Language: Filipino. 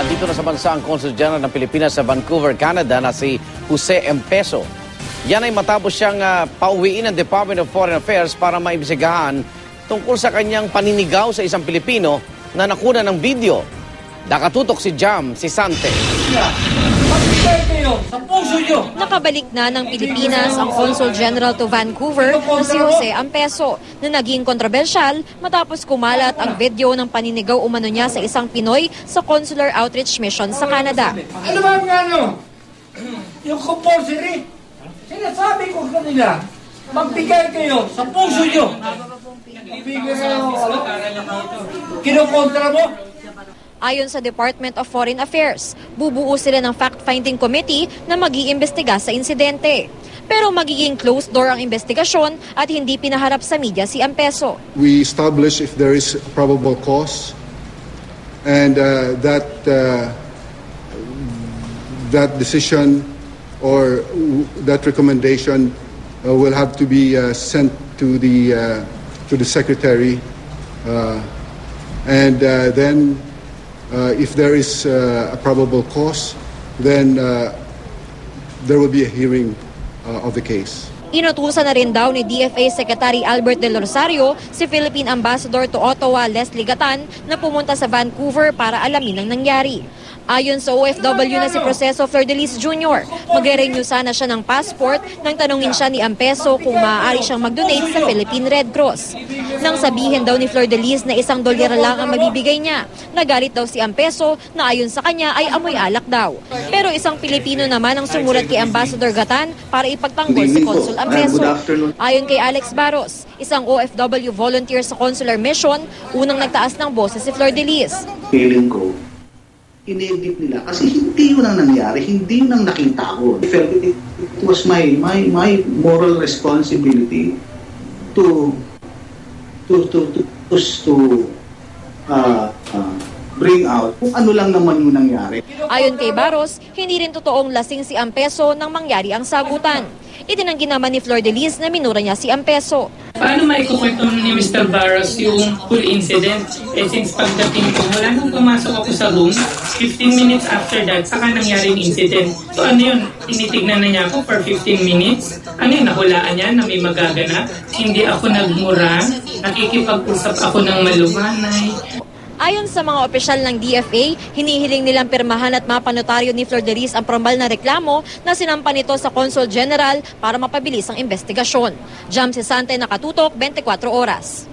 Nandito na sa bansa ang Consul General ng Pilipinas sa Vancouver, Canada na si Jose Empezo. Yan ay matapos siyang pauwiin ng Department of Foreign Affairs para maimbestigahan tungkol sa kanyang paninigaw sa isang Pilipino na nakuna ng video. Nakatutok si Jam Sisante. Nakabalik na ng Pilipinas ang Consul General to Vancouver na si Jose Empezo na naging kontrobersyal matapos kumalat ang video ng paninigaw umano niya sa isang Pinoy sa Consular Outreach Mission sa Canada. Ano ba ang ano? Yung compulsory? Sinasabi ko kanila, magbigay kayo sa puso nyo. Magbigay kayo, kinukontra mo? Ayon sa Department of Foreign Affairs, bubuo sila ng fact-finding committee na mag-iimbestiga sa insidente. Pero magiging closed door ang investigasyon at hindi pinaharap sa media si Empezo. We establish if there is probable cause and that decision or that recommendation will have to be sent to the secretary and then if there is a probable cause, then there will be a hearing of the case. Inutusan na rin daw ni DFA Secretary Albert Del Rosario si Philippine Ambassador to Ottawa Leslie Gatan na pumunta sa Vancouver para alamin ang nangyari. Ayon sa OFW na si Proceso Flor-de-Lis Jr., magre-renew sana siya ng passport nang tanungin siya ni Empezo kung maaari siyang mag-donate sa Philippine Red Cross. Nang sabihin daw ni Flor-de-Lis na $1 lang ang mabibigay niya, nagalit daw si Empezo na ayon sa kanya ay amoy alak daw. Pero isang Pilipino naman ang sumulat kay Ambassador Gatan para ipagtanggol si Consul Empezo. Ayon kay Alex Barros, isang OFW volunteer sa Consular Mission, unang nagtaas ng boses si Flor-de-Lis. Feeling ko, in-edit nila kasi hindi yun ang nangyari, hindi yun ang nakita ko. It was my moral responsibility to bring out kung ano lang naman yung nangyari. Ayon kay Barros, hindi rin totoong lasing si Empezo nang mangyari ang sagutan. Itinanggi naman ni Flor-de-Lis na minura niya si Empezo. Paano maikukwento ni Mr. Barros yung whole incident? Since pagdating ko, wala nang pumasok ako sa room, 15 minutes after that, saka nangyari yung incident. So ano yun? Tinitignan na niya ako for 15 minutes? Ano yun? Nahulaan niya na may magaganap? Hindi ako nagmura, nakikipag-usap ako ng malumanay. Ayon sa mga opisyal ng DFA, hinihiling nilang pirmahan at mapanotaryo ni Flor-de-Lis ang formal na reklamo na sinampa nito sa Consul General para mapabilis ang investigasyon. Jam Sisante, Nakatutok, 24 Oras.